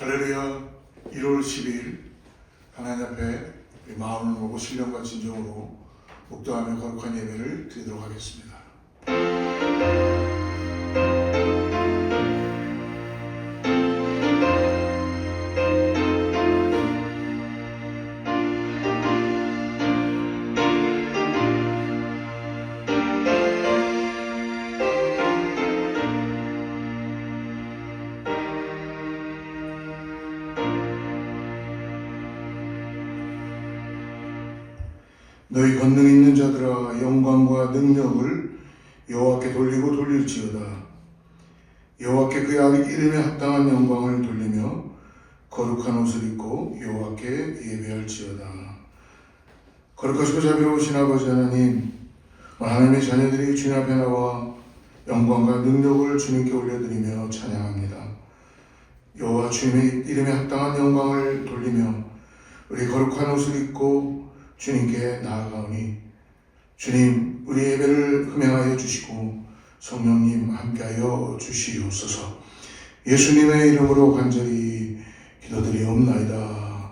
할렐루야. 1월 10일 하나님 앞에 마음을 먹고 신령과 진정으로 묵도하며 거룩한 예배를 드리도록 하겠습니다. 너희 권능 있는 자들아, 영광과 능력을 여호와께 돌리고 돌릴지어다. 여호와께 그의 이름에 합당한 영광을 돌리며 거룩한 옷을 입고 여호와께 예배할지어다. 거룩하시고 자비로우신 아버지 하나님, 하나님의 자녀들이 주님 앞에 나와 영광과 능력을 주님께 올려드리며 찬양합니다. 여호와 주님의 이름에 합당한 영광을 돌리며 우리 거룩한 옷을 입고 주님께 나아가오니 주님, 우리 예배를 흠양하여 주시고 성령님 함께하여 주시옵소서. 예수님의 이름으로 간절히 기도드리옵나이다.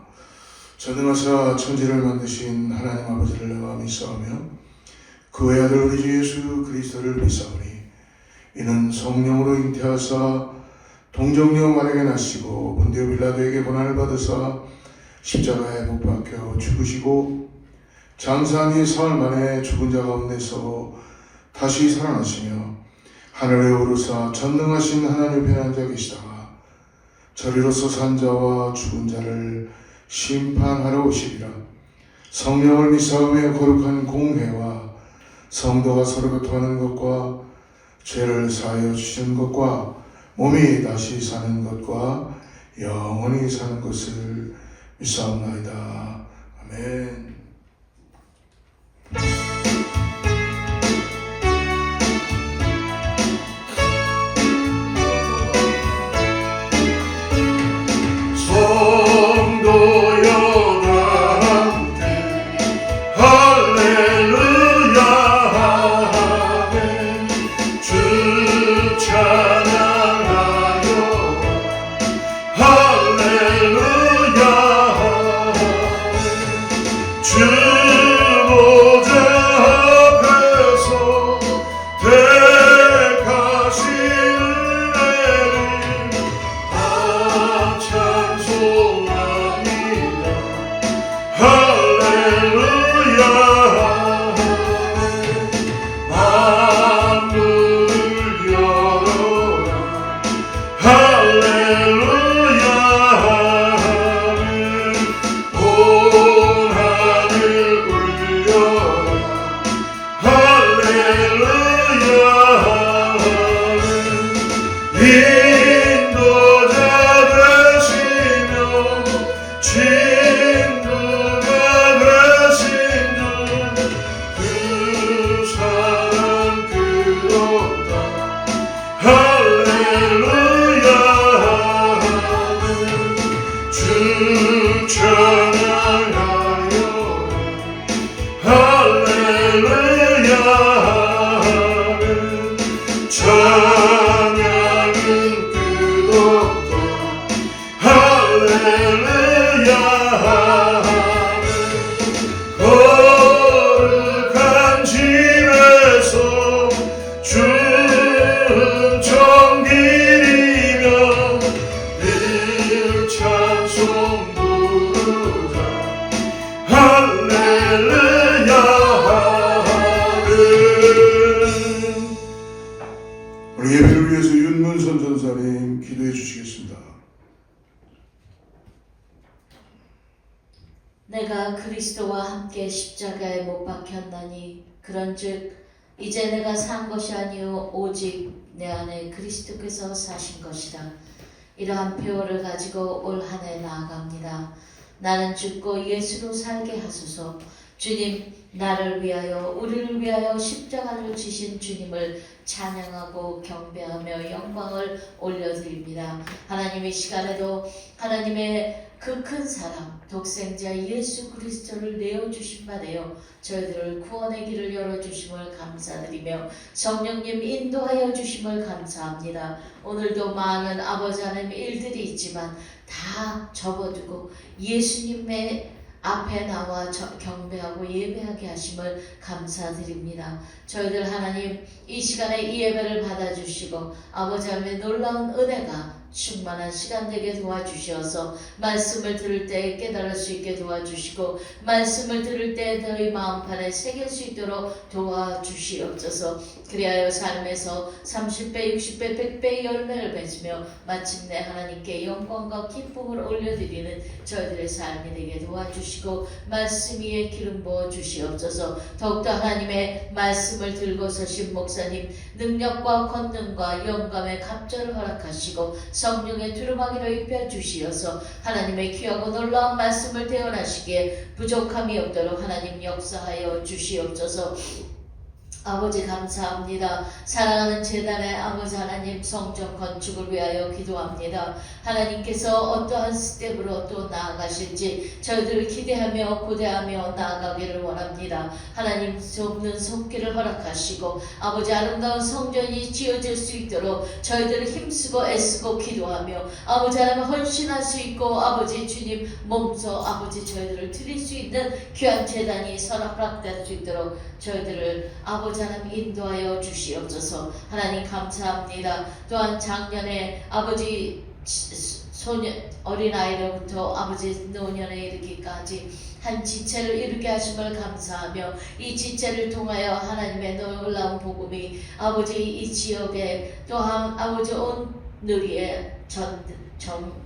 전능하사 천지를 만드신 하나님 아버지를 내가 믿사오며 그 외아들 우리 주 예수 그리스도를 믿사오니 이는 성령으로 잉태하사 동정녀 마리아에게 나시고 본디오 빌라도에게 고난을 받으사 십자가에 못 박혀 죽으시고 장사한 지 사흘 만에 죽은 자 가운데서 다시 살아나시며 하늘에 오르사 전능하신 하나님 옆에 앉아 계시다가 저리로서 산 자와 죽은 자를 심판하러 오시리라. 성령을 믿사오며 거룩한 공회와 성도가 서로 교통하는 것과 죄를 사하여 주시는 것과 몸이 다시 사는 것과 영원히 사는 것을 믿사옵나이다. 아멘. 우리 예배를 위해서 윤문선 전사님 기도해 주시겠습니다. 내가 그리스도와 함께 십자가에 못 박혔나니 그런즉 이제 내가 산 것이 아니요 오직 내 안에 그리스도께서 사신 것이라. 이러한 표어를 가지고 올 한 해 나아갑니다. 나는 죽고 예수로 살게 하소서. 주님, 나를 위하여 우리를 위하여 십자가를 지신 주님을 찬양하고 경배하며 영광을 올려드립니다. 하나님의 시간에도 하나님의 그 큰 사랑, 독생자 예수 그리스도를 내어주신 바 되어 저희들을 구원의 길을 열어주심을 감사드리며 성령님 인도하여 주심을 감사합니다. 오늘도 많은 아버지 하나님 일들이 있지만 다 접어두고 예수님의 앞에 나와 경배하고 예배하게 하심을 감사드립니다. 저희들 하나님 이 시간에 이 예배를 받아주시고 아버지 하나님의 놀라운 은혜가 충만한 시간 되게 도와주셔서 말씀을 들을 때 깨달을 수 있게 도와주시고 말씀을 들을 때 너희 마음판에 새길 수 있도록 도와주시옵소서. 그리하여 삶에서 30배, 60배, 100배의 열매를 맺으며 마침내 하나님께 영광과 기쁨을 올려드리는 저희들의 삶이 되게 도와주시고 말씀 위에 기름 부어 주시옵소서. 더욱더 하나님의 말씀을 들고 서신 목사님 능력과 권능과 영감의 갑절을 허락하시고 성령의 두루마기로 입혀 주시어서 하나님의 귀하고 놀라운 말씀을 대언하시기에 부족함이 없도록 하나님 역사하여 주시옵소서. 아버지 감사합니다. 사랑하는 제단의 아버지 하나님 성전 건축을 위하여 기도합니다. 하나님께서 어떠한 스텝으로 또 나아가실지 저희들을 기대하며 고대하며 나아가기를 원합니다. 하나님 없는 손길을 허락하시고 아버지 아름다운 성전이 지어질 수 있도록 저희들을 힘쓰고 애쓰고 기도하며 아버지 하나님 헌신할 수 있고 아버지 주님 몸소 아버지 저희들을 드릴 수 있는 귀한 제단이 허락될 수 있도록 저희들을 아버지 하나님 인도하여 주시옵소서. 하나님 감사합니다. 또한 작년에 아버지 소년 어린아이로부터 아버지 노년에 이르기까지 한 지체를 이루게 하심을 감사하며 이 지체를 통하여 하나님의 놀라운 복음이 아버지 이 지역에 또한 아버지 온 누리에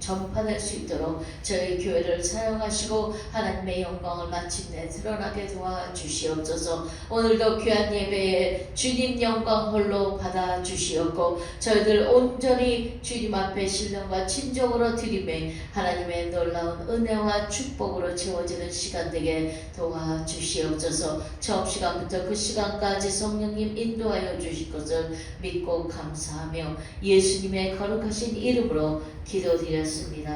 전파될 수 있도록 저희 교회를 사용하시고 하나님의 영광을 마침내 드러나게 도와주시옵소서. 오늘도 귀한 예배에 주님 영광 홀로 받아주시옵고 저희들 온전히 주님 앞에 신령과 친정으로 드리매 하나님의 놀라운 은혜와 축복으로 채워지는 시간 되게 도와주시옵소서. 처음 시간부터 그 시간까지 성령님 인도하여 주실 것을 믿고 감사하며 예수님의 거룩하신 이름으로 기도드렸습니다.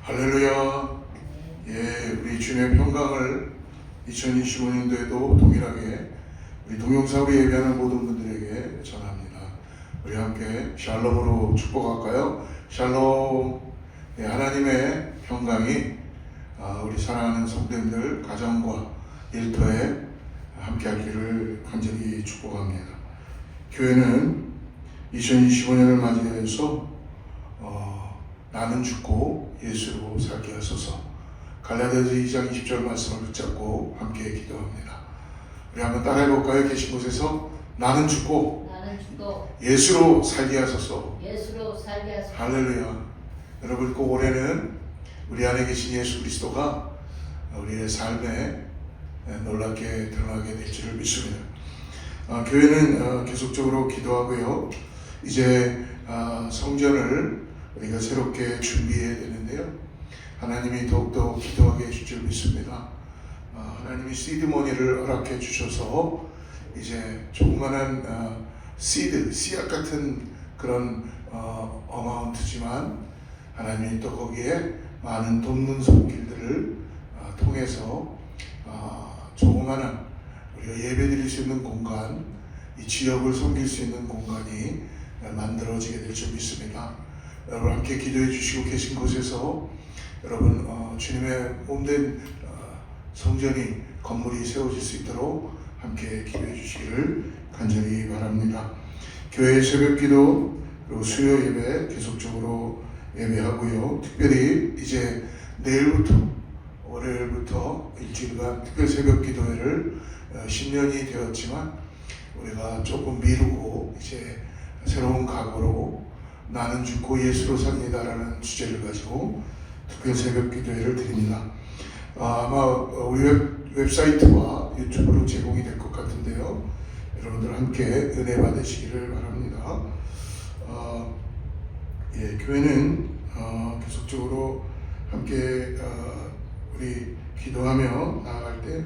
할렐루야. 예, 우리 주님의 평강을 2025년도에도 동일하게 우리 동영상으로 예배하는 모든 분들에게 전합니다. 우리 함께 샬롬으로 축복할까요? 샬롬. 예, 하나님의 평강이 우리 사랑하는 성도님들 가정과 일터에 함께하기를 간절히 축복합니다. 교회는 2025년을 맞이해서 나는 죽고 예수로 살게 하소서. 갈라디아서 2장 20절 말씀을 붙잡고 함께 기도합니다. 우리 한번 따라해볼까요? 계신 곳에서 나는 죽고 예수로 살게 하소서. 할렐루야. 여러분 꼭 올해는 우리 안에 계신 예수 그리스도가 우리의 삶에 놀랍게 드러나게 될 줄을 믿습니다. 교회는 계속적으로 기도하고요. 이제 성전을 우리가 새롭게 준비해야 되는데요. 하나님이 더욱더 기도하게 해줄 줄 믿습니다. 하나님이 시드머니를 허락해 주셔서 이제 조그만한 씨앗 같은 그런 어마운트지만 하나님이 또 거기에 많은 돕는 손길들을 통해서 조그만한 우리가 예배드릴 수 있는 공간, 이 지역을 섬길 수 있는 공간이 만들어지게 될 줄 믿습니다. 여러분 함께 기도해 주시고 계신 곳에서 여러분 주님의 몸된 성전이 건물이 세워질 수 있도록 함께 기도해 주시기를 간절히 바랍니다. 교회 새벽기도 그리고 수요 예배 계속적으로 예배하고요. 특별히 이제 내일부터 월요일부터 일주일간 특별 새벽기도회를 10년이 되었지만 우리가 조금 미루고 이제 새로운 각오로 나는 죽고 예수로 삽니다라는 주제를 가지고 특별 새벽기도회를 드립니다. 아마 우리 웹사이트와 유튜브로 제공이 될 것 같은데요. 여러분들 함께 은혜 받으시기를 바랍니다. 교회는 계속적으로 함께 우리 기도하며 나아갈 때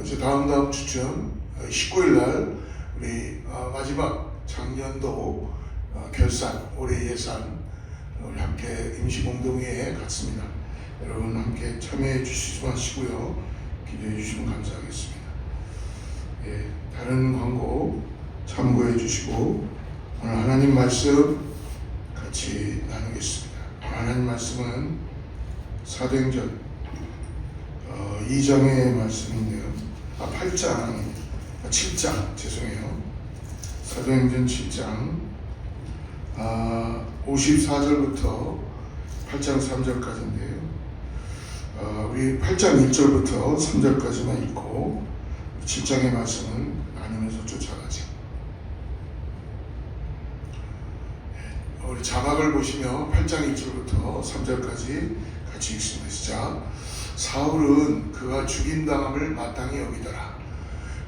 이제 다음 주쯤 19일 날 우리 마지막 작년도 결산, 올해 예산 우리 함께 임시공동회에 갔습니다. 여러분 함께 참여해 주시기 하시고요. 기도해 주시면 감사하겠습니다. 다른 광고 참고해 주시고 오늘 하나님 말씀 같이 나누겠습니다. 하나님 말씀은 사도행전 2장의 말씀인데요. 7장 죄송해요. 사도행전 7장 54절부터 8장 3절까지인데요. 우리 8장 1절부터 3절까지만 읽고 7장의 말씀은 나누면서 쫓아가죠. 우리 자막을 보시며 8장 1절부터 3절까지 같이 읽습니다. 시작. 사울은 그가 죽임당함을 마땅히 여기더라.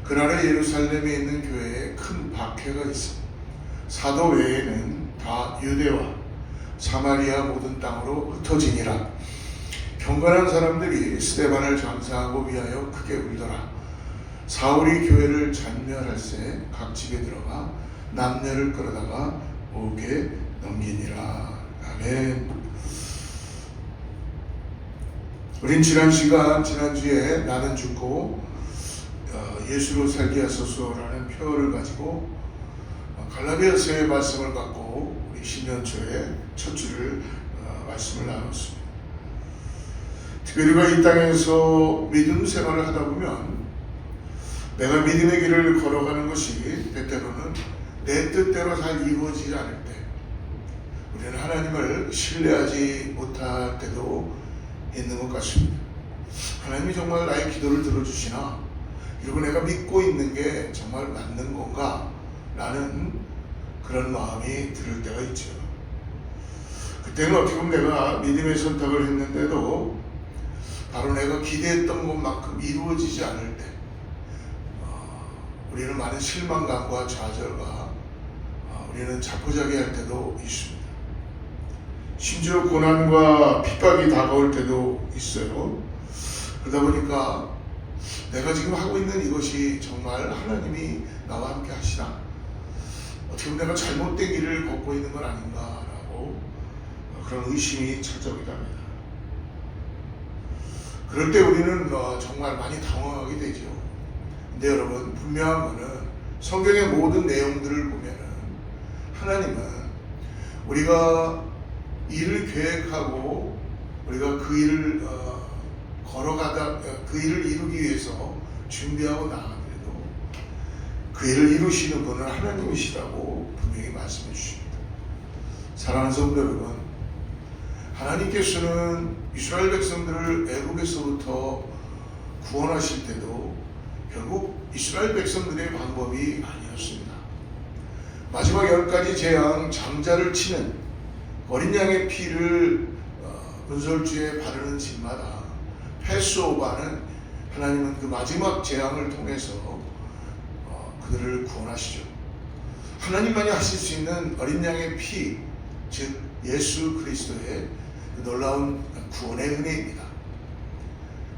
그날에 예루살렘에 있는 교회에 큰 박해가 있어 사도 외에는 다 유대와 사마리아 모든 땅으로 흩어지니라. 경건한 사람들이 스데반을 장사하고 위하여 크게 울더라. 사울이 교회를 잔멸할새 각 집에 들어가 남녀를 끌어다가 옥에 넘기니라. 아멘. 우린 지난주에 나는 죽고 예수로 살게 하소서라는 표어를 가지고 갈라디아서의 말씀을 갖고 우리 신년초에 첫 주를 말씀을 나눴습니다. 특별히 우리가 이 땅에서 믿음 생활을 하다 보면 내가 믿음의 길을 걸어가는 것이 때때로는 내 뜻대로 잘 이루어지지 않을 때 우리는 하나님을 신뢰하지 못할 때도 있는 것 같습니다. 하나님이 정말 나의 기도를 들어주시나? 그리고 내가 믿고 있는 게 정말 맞는 건가? 라는 그런 마음이 들 때가 있죠. 그때는 어떻게 보면 내가 믿음의 선택을 했는데도 바로 내가 기대했던 것만큼 이루어지지 않을 때 우리는 많은 실망감과 좌절과 우리는 자포자기할 때도 있습니다. 심지어 고난과 핍박이 다가올 때도 있어요. 그러다 보니까 내가 지금 하고 있는 이것이 정말 하나님이 나와 함께 하시나? 어떻게 보면 내가 잘못된 길을 걷고 있는 건 아닌가라고 그런 의심이 찾아오기도 합니다. 그럴 때 우리는 정말 많이 당황하게 되죠. 근데 여러분 분명한 거는 성경의 모든 내용들을 보면은 하나님은 우리가 일을 계획하고 우리가 그 일을 걸어가다 그 일을 이루기 위해서 준비하고 나가더라도 그 일을 이루시는 분은 하나님이시라고 분명히 말씀해 주십니다. 사랑하는 성도 여러분, 하나님께서는 이스라엘 백성들을 애국에서부터 구원하실 때도 결국 이스라엘 백성들의 방법이 아니었습니다. 마지막 10가지 재앙 장자를 치는 어린 양의 피를 문설주에 바르는 집마다 패스오버는 하나님은 그 마지막 재앙을 통해서 그들을 구원하시죠. 하나님만이 하실 수 있는 어린 양의 피, 즉 예수 그리스도의 놀라운 구원의 은혜입니다.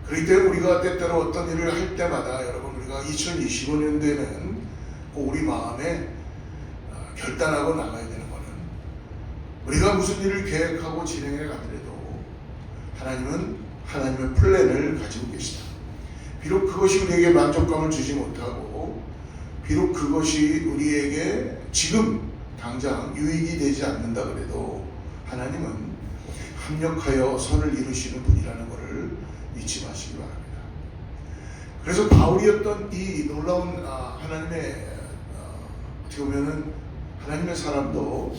그렇기 때문에 우리가 때때로 어떤 일을 할 때마다 여러분 우리가 2025년도에는 꼭 우리 마음에 결단하고 나가야 되는 것은 우리가 무슨 일을 계획하고 진행해 가더라도 하나님은 하나님의 플랜을 가지고 계시다. 비록 그것이 우리에게 만족감을 주지 못하고 비록 그것이 우리에게 지금 당장 유익이 되지 않는다 그래도 하나님은 합력하여 선을 이루시는 분이라는 것을 잊지 마시기 바랍니다. 그래서 바울이었던 이 놀라운 하나님의 어떻게 보면은 하나님의 사람도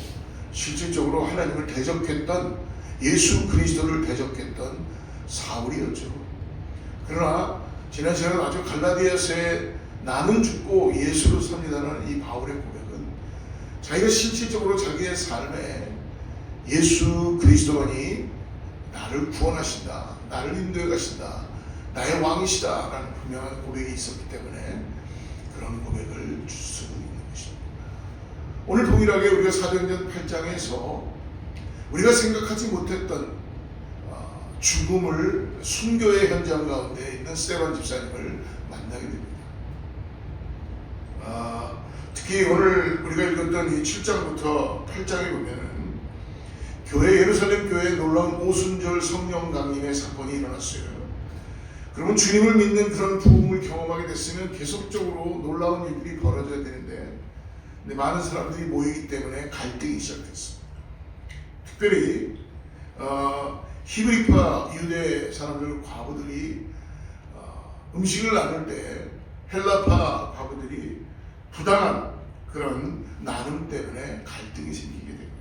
실질적으로 하나님을 대적했던 예수 그리스도를 대적했던 사울이었죠. 그러나 지난 시간에 아주 갈라디아서에 나는 죽고 예수로 삽니다라는 이 바울의 고백은 자기가 실질적으로 자기의 삶에 예수 그리스도만이 나를 구원하신다, 나를 인도해 가신다, 나의 왕이시다 라는 분명한 고백이 있었기 때문에 그런 고백을 줄 수 있는 것입니다. 오늘 동일하게 우리가 사도행전 8장에서 우리가 생각하지 못했던 죽음을 순교의 현장 가운데 있는 스데반 집사님을 만나게 됩니다. 특히 오늘 우리가 읽었던 이 7장부터 8장에 보면은 예루살렘 교회에 놀라운 오순절 성령 강림의 사건이 일어났어요. 그러면 주님을 믿는 그런 부흥을 경험하게 됐으면 계속적으로 놀라운 일들이 벌어져야 되는데 많은 사람들이 모이기 때문에 갈등이 시작됐습니다. 특별히 히브리파 유대 사람들 과부들이 음식을 나눌 때 헬라파 과부들이 부당한 그런 나눔 때문에 갈등이 생기게 된 거예요.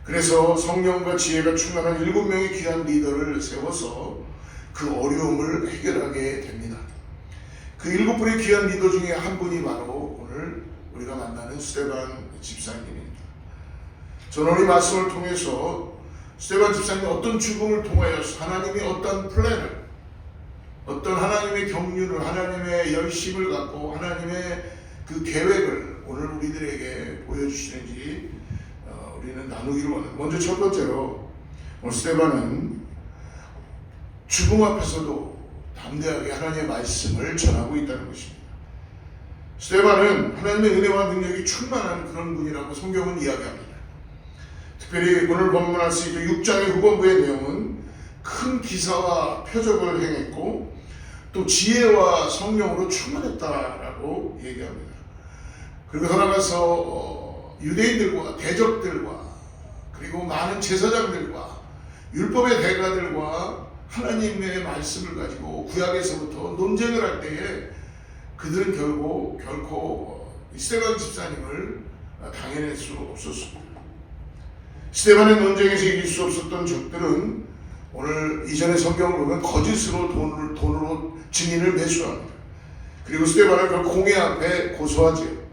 그래서 성령과 지혜가 충만한 7명의 귀한 리더를 세워서 그 어려움을 해결하게 됩니다. 그 7분의 귀한 리더 중에 한 분이 바로 오늘 우리가 만나는 스데반 집사님입니다. 저는 이 말씀을 통해서 스데반 집사님이 어떤 죽음을 통하여서 하나님이 어떤 플랜을, 어떤 하나님의 경륜을, 하나님의 열심을 갖고 하나님의 그 계획을 오늘 우리들에게 보여주시는지 우리는 나누기를 원합니다. 먼저 첫 번째로 오늘 스데반은 죽음 앞에서도 담대하게 하나님의 말씀을 전하고 있다는 것입니다. 스데반은 하나님의 은혜와 능력이 충만한 그런 분이라고 성경은 이야기합니다. 특별히 오늘 본문할 수 있는 6장의 후반부의 내용은 큰 기사와 표적을 행했고 또 지혜와 성령으로 충만했다라고 얘기합니다. 그리고 더 나아가서 유대인들과 대적들과 그리고 많은 제사장들과 율법의 대가들과 하나님의 말씀을 가지고 구약에서부터 논쟁을 할 때에 그들은 결코 스데반 집사님을 당해낼 수 없었습니다. 스데반의 논쟁에서 이길 수 없었던 적들은 오늘 이전의 성경을 보면 거짓으로 돈으로 증인을 매수합니다. 그리고 스데반을 그 공회 앞에 고소하죠.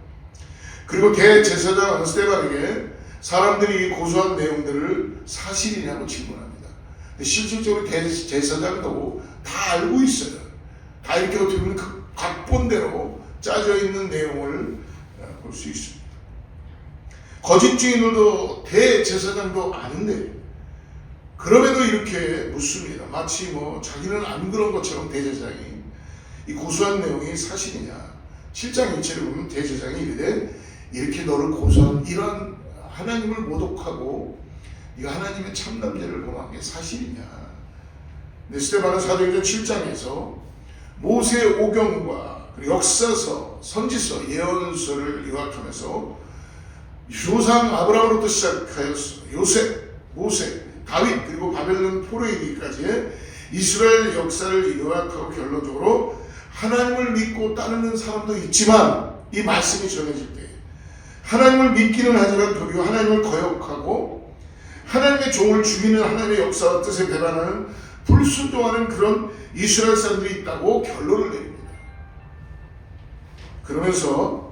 그리고 대제사장 스데반에게 사람들이 고소한 내용들을 사실이냐고 질문합니다. 근데 실질적으로 대제사장도 다 알고 있어요. 다 이렇게 어떻게 보면 그 각본대로 짜져 있는 내용을 볼 수 있습니다. 거짓 증인들도 대제사장도 아는데 그럼에도 이렇게 묻습니다. 마치 자기는 안 그런 것처럼 대제사장이 이 고소한 내용이 사실이냐. 7장 1절을 보면 대제사장이 이르되 이렇게 너를 고소한 이런 하나님을 모독하고 네가 하나님의 참남죄를 범한 게 사실이냐. 근데 스데반은 사도행전 7장에서 모세 오경과 역사서, 선지서, 예언서를 요약하면서 조상 아브라함으로부터 시작하여서 요셉, 모세, 다윗 그리고 바벨론 포로에 이르기까지의 이스라엘 역사를 요약하고 결론적으로 하나님을 믿고 따르는 사람도 있지만 이 말씀이 전해질 때 하나님을 믿기는 하지만 도리어 하나님을 거역하고 하나님의 종을 죽이는 하나님의 역사와 뜻에 배반하는 불순종하는 그런 이스라엘 사람들이 있다고 결론을 내립니다. 그러면서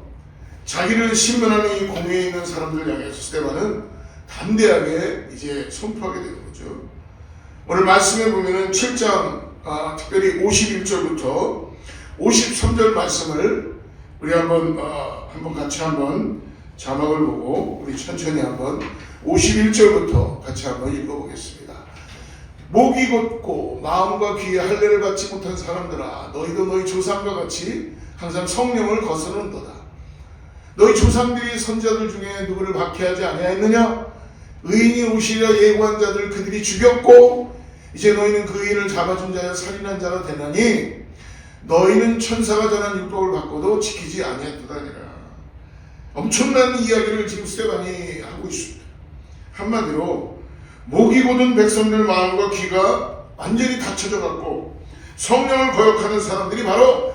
자기를 신문하는 이 공회에 있는 사람들을 향해서 스데반은 담대하게 이제 선포하게 되는 거죠. 오늘 말씀에 보면은 7장 특별히 51절부터 53절 말씀을 우리 한번 같이 자막을 보고 우리 천천히 51절부터 같이 읽어보겠습니다. 목이 곧고 마음과 귀에 할례를 받지 못한 사람들아, 너희도 너희 조상과 같이 항상 성령을 거스르는도다. 너희 조상들이 선자들 중에 누구를 박해하지 아니하였느냐? 의인이 오시려 예고한 자들 그들이 죽였고 이제 너희는 그 의인을 잡아준 자여 살인한 자가 되나니 너희는 천사가 전한 율법을 받고도 지키지 아니했도다니라. 엄청난 이야기를 지금 스데반이 하고 있습니다. 한마디로 목이 곧은 백성들 마음과 귀가 완전히 닫혀져 갖고 성령을 거역하는 사람들이 바로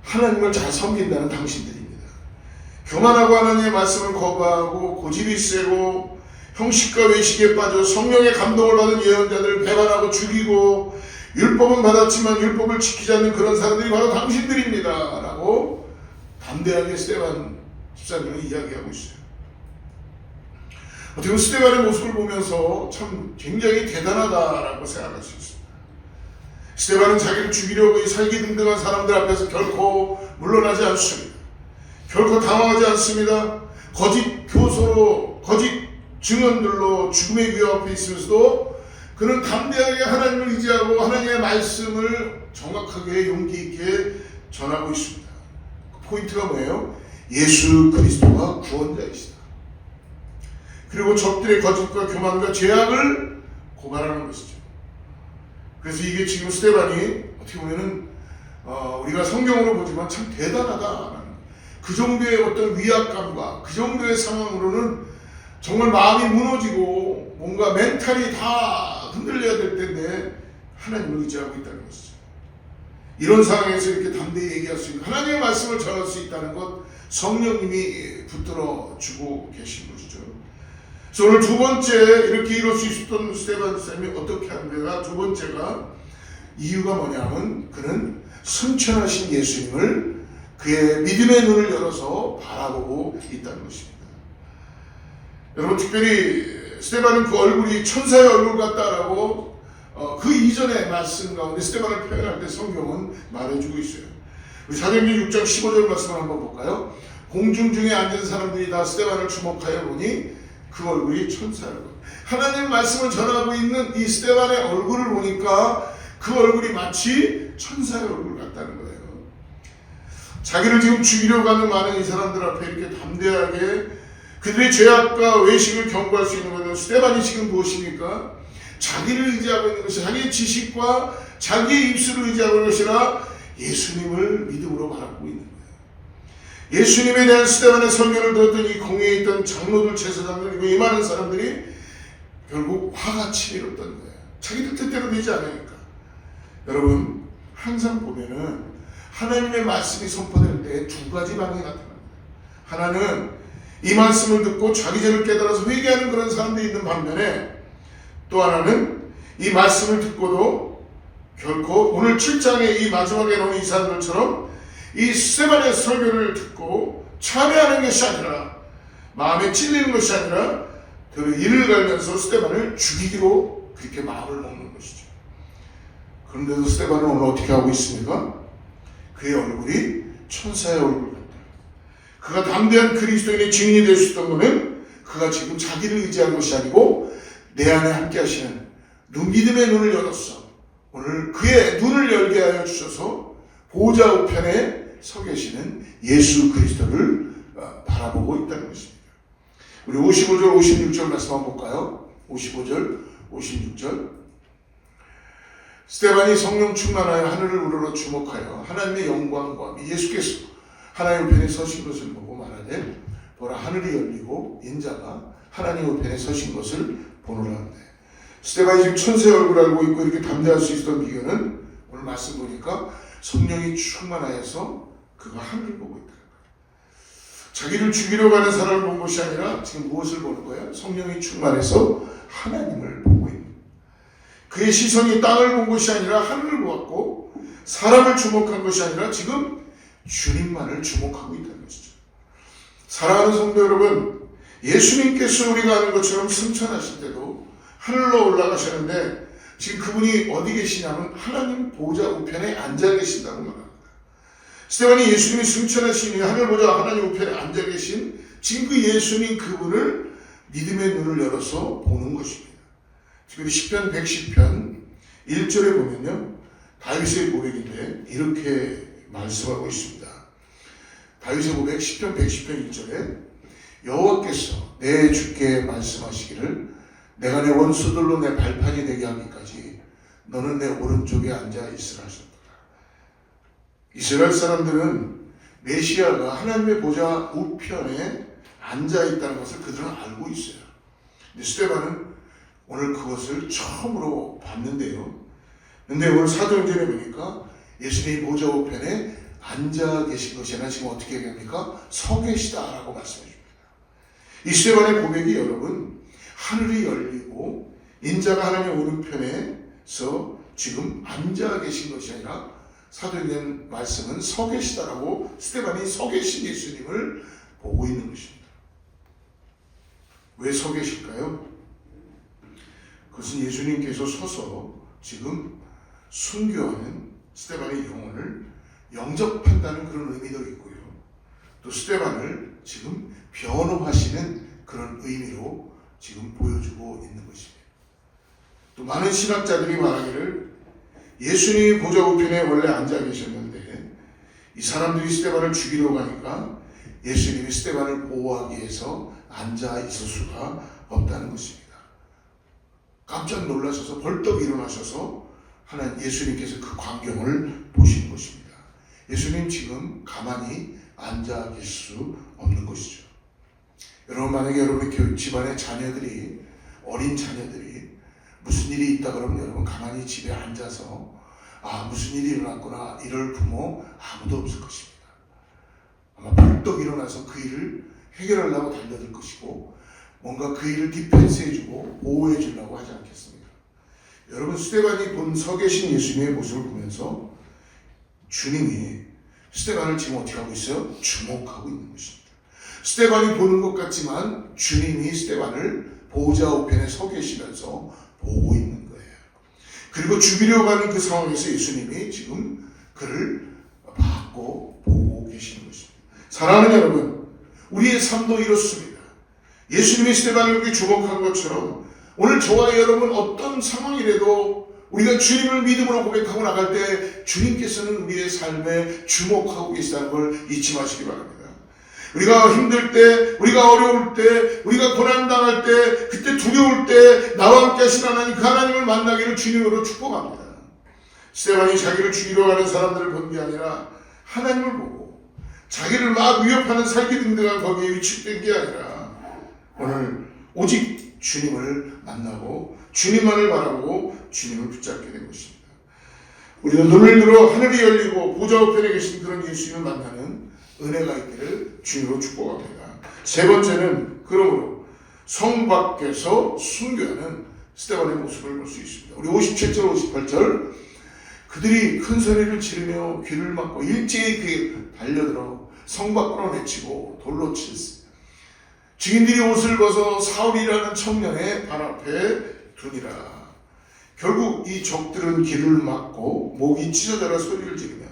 하나님을 잘 섬긴다는 당신들입니다. 교만하고 하나님의 말씀을 거부하고 고집이 세고 형식과 외식에 빠져 성령의 감동을 받은 예언자들을 배반하고 죽이고 율법은 받았지만 율법을 지키지 않는 그런 사람들이 바로 당신들입니다 라고 담대하게 스데반 집사님은 이야기하고 있어요. 어떻게 보면 스데반의 모습을 보면서 참 굉장히 대단하다라고 생각할 수 있습니다. 스데반은 자기를 죽이려고 이 살기등등한 사람들 앞에서 결코 물러나지 않습니다. 결코 당황하지 않습니다. 거짓 교소로, 거짓 증언들로 죽음의 위협 앞에 있으면서도 그는 담대하게 하나님을 의지하고 하나님의 말씀을 정확하게 용기 있게 전하고 있습니다. 그 포인트가 뭐예요? 예수 그리스도가 구원자이시다. 그리고 적들의 거짓과 교만과 죄악을 고발하는 것이죠. 그래서 이게 지금 스데반이 어떻게 보면은 우리가 성경으로 보지만 참 대단하다. 그 정도의 어떤 위압감과 그 정도의 상황으로는 정말 마음이 무너지고 뭔가 멘탈이 다 흔들려야 될 텐데 하나님을 의지하고 있다는 것이죠. 이런 상황에서 이렇게 담대히 얘기할 수 있는 하나님의 말씀을 전할 수 있다는 것 성령님이 붙들어 주고 계신 것이죠. 그래서 오늘 두 번째 이렇게 이룰 수 있었던 스데반 쌤이 어떻게 하는가? 두 번째가 이유가 뭐냐면 그는 승천하신 예수님을 그의 믿음의 눈을 열어서 바라보고 있다는 것입니다. 여러분 특별히 스데반은 그 얼굴이 천사의 얼굴 같다라고 그 이전의 말씀 가운데 스데반을 표현할 때 성경은 말해주고 있어요. 우리 사도행전 6장 15절 말씀을 한번 볼까요? 공중 중에 앉은 사람들이 다 스데반을 주목하여 보니 그 얼굴이 천사의 얼굴. 하나님 말씀을 전하고 있는 이 스데반의 얼굴을 보니까 그 얼굴이 마치 천사의 얼굴 같다는 거예요. 자기를 지금 죽이려고 하는 많은 이 사람들 앞에 이렇게 담대하게 그들의 죄악과 외식을 경고할 수 있는 것은 스데반이 지금 무엇입니까? 자기를 의지하고 있는 것이 자기의 지식과 자기의 입술을 의지하고 있는 것이 아니라 예수님을 믿음으로 바라보고 있는 거예요. 예수님에 대한 스데반의 설교를 들었던 이 공회에 있던 장로들, 제사장들, 그리고 이 많은 사람들이 결국 화가 치밀었던 거예요. 자기들 뜻대로 되지 않으니까. 여러분 항상 보면은 하나님의 말씀이 선포될 때 두 가지 반응이 나타납니다. 하나는 이 말씀을 듣고 자기 죄를 깨달아서 회개하는 그런 사람들이 있는 반면에 또 하나는 이 말씀을 듣고도 결코 오늘 7장에 이 마지막에 나온 이 사람들처럼 이 스데반의 설교를 듣고 참여하는 것이 아니라 마음에 찔리는 것이 아니라 그 이를 갈면서 스데반을 죽이기로 그렇게 마음을 먹는 것이죠. 그런데도 스데반은 오늘 어떻게 하고 있습니까? 그의 얼굴이 천사의 얼굴 같다. 그가 담대한 그리스도인의 증인이 될 수 있던 것은 그가 지금 자기를 의지한 것이 아니고 내 안에 함께 하시는 믿음의 눈을 열었어. 오늘 그의 눈을 열게 하여 주셔서 보좌 우편에 서 계시는 예수 그리스도를 바라보고 있다는 것입니다. 우리 55절 56절 말씀 한번 볼까요? 55절 56절 스데반이 성령 충만하여 하늘을 우러러 주목하여 하나님의 영광과 예수께서 하나님 우편에 서신 것을 보고 말하되 보라 하늘이 열리고 인자가 하나님 우편에 서신 것을 보노라는데 스데반이 지금 천사의 얼굴을 알고 있고 이렇게 담대할 수 있었던 비결은 오늘 말씀 보니까 성령이 충만하여서 그가 하늘을 보고 있다. 자기를 죽이려고 하는 사람을 본 것이 아니라 지금 무엇을 보는 거예요? 성령이 충만해서 하나님을 보고 있는 그의 시선이 땅을 본 것이 아니라 하늘을 보았고 사람을 주목한 것이 아니라 지금 주님만을 주목하고 있다는 것이죠. 사랑하는 성도 여러분, 예수님께서 우리가 아는 것처럼 승천하실 때도 하늘로 올라가셨는데 지금 그분이 어디 계시냐면 하나님 보좌 우편에 앉아 계신다고 말합니다. 스데반이 예수님이 승천하시니 하늘 보좌 하나님 우편에 앉아 계신 지금 그 예수님 그분을 믿음의 눈을 열어서 보는 것입니다. 특별히 시편 110편 1절에 보면요. 다윗의 고백인데 이렇게 말씀하고 있습니다. 다윗의 고백 10편 110편 1절에 여호와께서 내 주께 말씀하시기를 내가 내 원수들로 내 발판이 되게 하기까지 너는 내 오른쪽에 앉아 있으라 하셨더라. 이스라엘 사람들은 메시아가 하나님의 보좌 우편에 앉아 있다는 것을 그들은 알고 있어요. 근데 스데반은 오늘 그것을 처음으로 봤는데요. 근데 오늘 사도행전에 보니까 예수님이 보좌 우편에 앉아 계신 것이 아니라 지금 어떻게 얘기합니까? 서 계시다라고 말씀해 줍니다. 이 스데반의 고백이 여러분 하늘이 열리고 인자가 하나님의 오른편에서 지금 앉아 계신 것이 아니라 사도행전 말씀은 서 계시다라고 스데반이 서 계신 예수님을 보고 있는 것입니다. 왜 서 계실까요? 그것은 예수님께서 서서 지금 순교하는 스데반의 영혼을 영접한다는 그런 의미도 있고요. 또 스데반을 지금 변호하시는 그런 의미로 지금 보여주고 있는 것입니다. 또 많은 신학자들이 말하기를 예수님이 보좌 우편에 원래 앉아 계셨는데 이 사람들이 스데반을 죽이려고 하니까 예수님이 스데반을 보호하기 위해서 앉아 있을 수가 없다는 것입니다. 깜짝 놀라셔서 벌떡 일어나셔서 하나님 예수님께서 그 광경을 보신 것입니다. 예수님 지금 가만히 앉아 계실 수 없는 것이죠. 여러분, 만약에 여러분의 집안의 자녀들이, 어린 자녀들이 무슨 일이 있다 그러면 여러분 가만히 집에 앉아서 무슨 일이 일어났구나 이럴 부모 아무도 없을 것입니다. 아마 벌떡 일어나서 그 일을 해결하려고 달려들 것이고 뭔가 그 일을 디펜스해주고 보호해주려고 하지 않겠습니까? 여러분, 스데반이 서 계신 예수님의 모습을 보면서 주님이 스데반을 지금 어떻게 하고 있어요? 주목하고 있는 것입니다. 스데반이 보는 것 같지만 주님이 스데반을 보호자 우편에 서 계시면서 보고 있는 거예요. 그리고 죽이려고 하는 그 상황에서 예수님이 지금 그를 받고 보고 계시는 것입니다. 사랑하는 여러분, 우리의 삶도 이렇습니다. 예수님이 스데반을 이렇게 주목한 것처럼 오늘 저와 여러분 어떤 상황이라도 우리가 주님을 믿음으로 고백하고 나갈 때 주님께서는 우리의 삶에 주목하고 계시다는 걸 잊지 마시기 바랍니다. 우리가 힘들 때, 우리가 어려울 때, 우리가 고난당할 때, 그때 두려울 때 나와 함께 하신 하나님, 그 하나님을 만나기를 주님으로 축복합니다. 스데반이 자기를 죽이려 하는 사람들을 본 게 아니라 하나님을 보고 자기를 막 위협하는 살기등등한 거기에 위축된 게 아니라 오늘 오직 주님을 만나고 주님만을 바라보고 주님을 붙잡게 된 것입니다. 우리는 눈을 들어 하늘이 열리고 보좌 우편에 계신 그런 예수님을 만나는 은혜가 있기를 주님으로 축복합니다. 세 번째는 그러므로 성 밖에서 순교하는 스데반의 모습을 볼 수 있습니다. 우리 57절 58절 그들이 큰 소리를 지르며 귀를 막고 일제히 그에 달려들어 성 밖으로 내치고 돌로 칠세. 증인들이 옷을 벗어 사울이라는 청년의 발 앞에 두니라. 결국 이 적들은 길을 막고 목이 찢어져라 소리를 지르며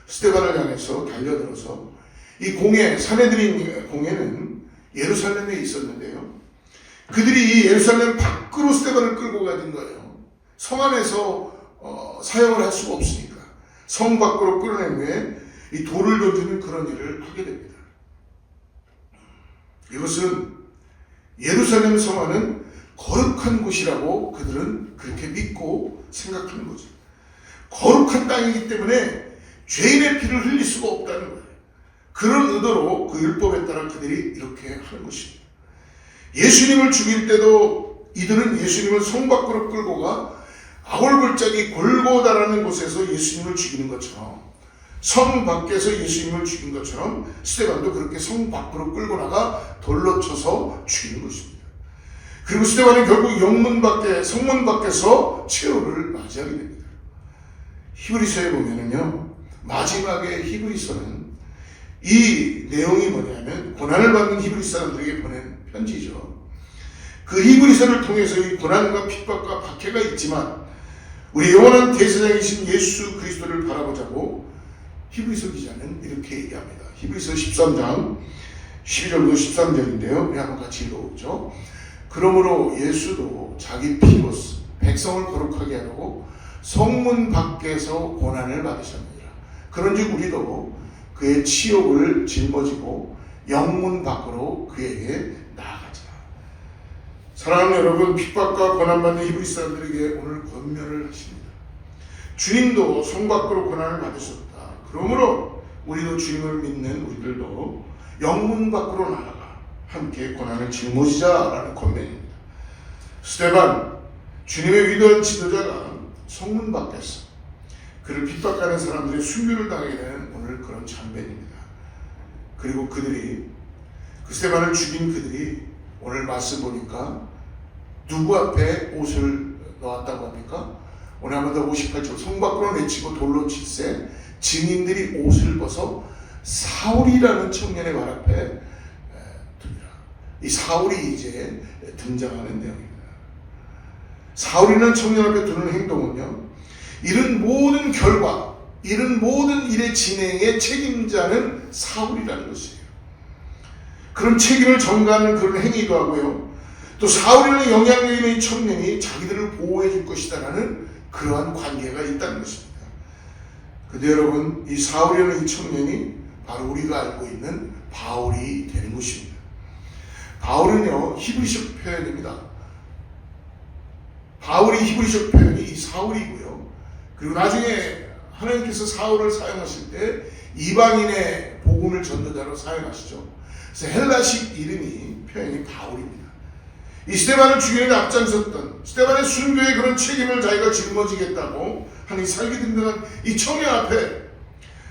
스데반을 향해서 달려들어서 이 공회, 사내들인 공회는 예루살렘에 있었는데요. 그들이 이 예루살렘 밖으로 스데반을 끌고 가는 거예요. 성 안에서 사용을 할 수가 없으니까 성 밖으로 끌어낸 후에 이 돌을 던지는 그런 일을 하게 됩니다. 이것은 예루살렘 성화는 거룩한 곳이라고 그들은 그렇게 믿고 생각하는 거죠. 거룩한 땅이기 때문에 죄인의 피를 흘릴 수가 없다는 거예요. 그런 의도로 그 율법에 따라 그들이 이렇게 하는 것입니다. 예수님을 죽일 때도 이들은 예수님을 성 밖으로 끌고 가 아골골짜기 골고다라는 곳에서 예수님을 죽이는 것처럼 성 밖에서 예수님을 죽인 것처럼 스데반도 그렇게 성 밖으로 끌고 나가 돌로 쳐서 죽이는 것입니다. 그리고 스데반이 결국 영문 밖에 성문 밖에서 최후를 맞이하게 됩니다. 히브리서에 보면은요, 마지막에 히브리서는 이 내용이 뭐냐면 고난을 받는 히브리 사람들에게 보낸 편지죠. 그 히브리서를 통해서 이 고난과 핍박과 박해가 있지만 우리 영원한 대제사장이신 예수 그리스도를 바라보자고 히브리서 기자는 이렇게 얘기합니다. 히브리서 13장 12절부터 13절인데요. 우리 한번 같이 읽어보죠. 그러므로 예수도 자기 피로서 백성을 거룩하게 하려고 성문 밖에서 고난을 받으셨느니라. 그런즉 우리도 그의 치욕을 짊어지고 영문 밖으로 그에게 나아가자. 사랑하는 여러분, 핍박과 고난받는 히브리 사람들에게 오늘 권면을 하십니다. 주님도 성 밖으로 고난을 받으셨다. 그러므로 우리도 주님을 믿는 우리들도 영문 밖으로 나아가 함께 고난을 짊어지자라는 권면입니다. 스데반, 주님의 위대한 지도자가 성문 밖에서 그를 핍박하는 사람들의 순교를 당하게 되는 오늘 그런 장면입니다. 그리고 그들이 그 스데반을 죽인 그들이 오늘 말씀 보니까 누구 앞에 옷을 놓았다고 합니까? 오늘 한번 더 58절 성 밖으로 내치고 돌로 칠세 증인들이 옷을 벗어 사울이라는 청년의 발 앞에 두니라. 이 사울이 이제 등장하는 내용입니다. 사울이라는 청년 앞에 두는 행동은요, 이런 모든 결과, 이런 모든 일의 진행의 책임자는 사울이라는 것이에요. 그런 책임을 전가하는 그런 행위도 하고요, 또 사울이라는 영향력 있는 이 청년이 자기들을 보호해 줄 것이다라는 그러한 관계가 있다는 것입니다. 근데 여러분, 이 사울이라는 이 청년이 바로 우리가 알고 있는 바울이 되는 것입니다. 바울은요, 히브리식 표현입니다. 바울이 히브리식 표현이 이 사울이고요. 그리고 나중에 하나님께서 사울을 사용하실 때 이방인의 복음을 전도자로 사용하시죠. 그래서 헬라식 이름이 표현이 바울입니다. 이 스데반을 죽이는 데 앞장섰던, 스데반의 순교의 그런 책임을 자기가 짊어지겠다고 하는 살기 등등한 이 청년 앞에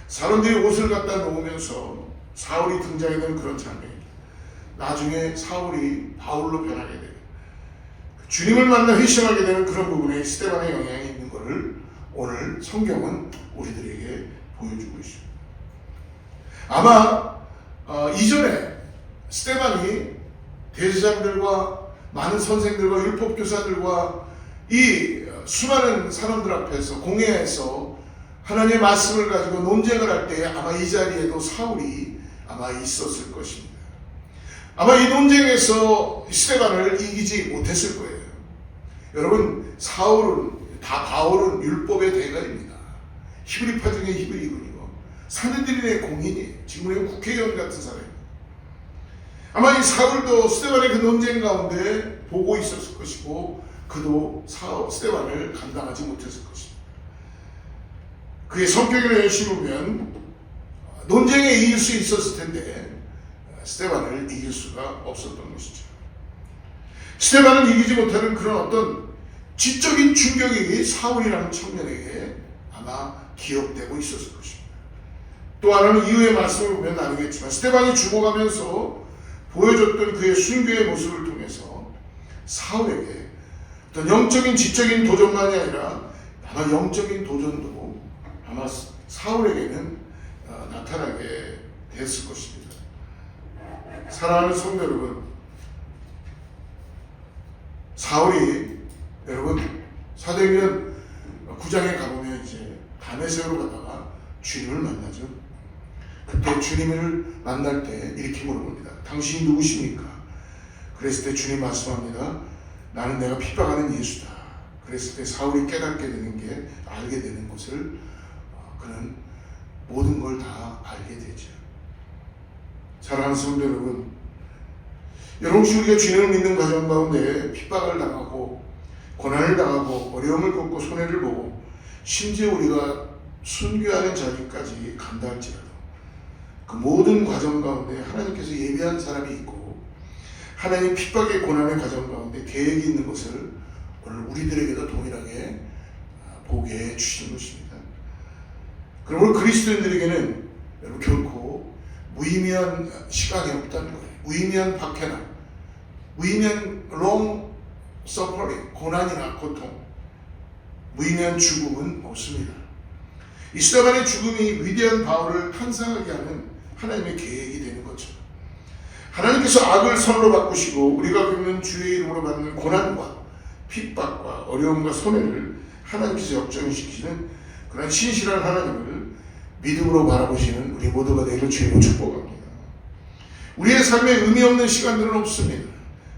사람들이 옷을 갖다 놓으면서 사울이 등장해 되는 그런 장면입니다. 나중에 사울이 바울로 변하게 돼요. 주님을 만나 회심하게 되는 그런 부분에 스데반의 영향이 있는 것을 오늘 성경은 우리들에게 보여주고 있습니다. 아마 이전에 스데반이 대제사장들과 많은 선생들과 율법교사들과 이 수많은 사람들 앞에서 공회에서 하나님의 말씀을 가지고 논쟁을 할 때 아마 이 자리에도 사울이 아마 있었을 것입니다. 아마 이 논쟁에서 스데반을 이기지 못했을 거예요. 여러분, 바울은 율법의 대가입니다. 히브리파 중에 히브리군이고 사내들인의 공인이에요. 지금 우리는 국회의원 같은 사람입니다. 아마 이 사울도 스데반의 그 논쟁 가운데 보고 있었을 것이고 그도 스데반을 감당하지 못했을 것입니다. 그의 성격을 열심히 보면 논쟁에 이길 수 있었을 텐데 스데반을 이길 수가 없었던 것이죠. 스데반을 이기지 못하는 그런 어떤 지적인 충격이 사울이라는 청년에게 아마 기억되고 있었을 것입니다. 또 하나는 이후의 말씀을 보면 나누겠지만 스데반이 죽어가면서 보여줬던 그의 순교의 모습을 통해서 사울에게 어떤 영적인 지적인 도전만이 아니라 아마 영적인 도전도 아마 사울에게는 나타나게 됐을 것입니다. 사랑하는 성도 여러분, 사울이 여러분 사도행전 9장에 가보면 이제 다메섹으로 가다가 주님을 만나죠. 그때 주님을 만날 때 이렇게 물어봅니다. 당신이 누구십니까? 그랬을 때 주님 말씀합니다. 나는 내가 핍박하는 예수다. 그랬을 때 사울이 깨닫게 되는 게 알게 되는 것을 그는 모든 걸 다 알게 되죠. 사랑하는 성도 여러분, 여러분 우리가 주님을 믿는 과정 가운데 핍박을 당하고 고난을 당하고 어려움을 겪고 손해를 보고 심지어 우리가 순교하는 자리까지 간다 할지라도 그 모든 과정 가운데 하나님께서 예비한 사람이 있고 하나님 핍박의 고난의 과정 가운데 계획이 있는 것을 오늘 우리들에게도 동일하게 보게 해주시는 것입니다. 그럼 오늘 그리스도인들에게는 여러분 결코 무의미한 시간이 없다는 거예요. 무의미한 박해나 무의미한 long suffering, 고난이나 고통, 무의미한 죽음은 없습니다. 이 스데반의 죽음이 위대한 바울을 탄생하게 하는 하나님의 계획이 되는 거죠. 하나님께서 악을 선으로 바꾸시고 우리가 겪는 주의 이름으로 받는 고난과 핍박과 어려움과 손해를 하나님께서 역전시키는 그런 신실한 하나님을 믿음으로 바라보시는 우리 모두가 되기를 주님으로 축복합니다. 우리의 삶에 의미 없는 시간들은 없습니다.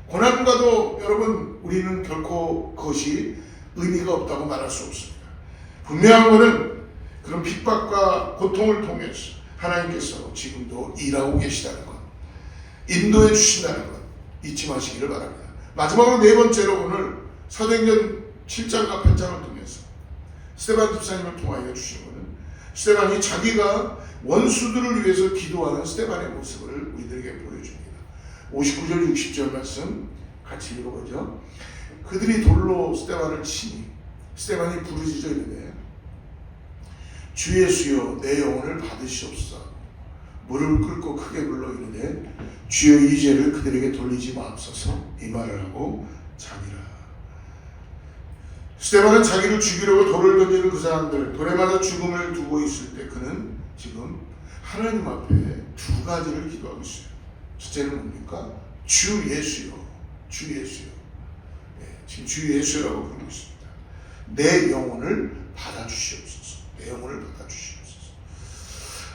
고난과도 여러분 우리는 결코 그것이 의미가 없다고 말할 수 없습니다. 분명한 것은 그런 핍박과 고통을 통해서 하나님께서 지금도 일하고 계시다는 것, 인도해 주신다는 것 잊지 마시기를 바랍니다. 마지막으로 네 번째로 오늘 사도행전 7장과 8장을 통해서 스데반 집사님을 통하여 주신 것은 스데반이 자기가 원수들을 위해서 기도하는 스데반의 모습을 우리들에게 보여줍니다. 59절 60절 말씀 같이 읽어보죠. 그들이 돌로 스데반을 치니 스데반이 부르짖어 이르되 주 예수여 내 영혼을 받으시옵소서. 무릎을 꿇고 크게 불러 이르되 주여 이 죄를 그들에게 돌리지 마옵소서. 이 말을 하고 자니라. 스데반은 자기를 죽이려고 돌을 던지는 그 사람들, 돌에 맞아 죽음을 두고 있을 때 그는 지금 하나님 앞에 두 가지를 기도하고 있어요. 첫째는 뭡니까? 주 예수요. 주 예수요. 지금 주 예수라고 부르고 있습니다. 내 영혼을 받아주시옵소서. 내 영혼을 받아주시옵소서.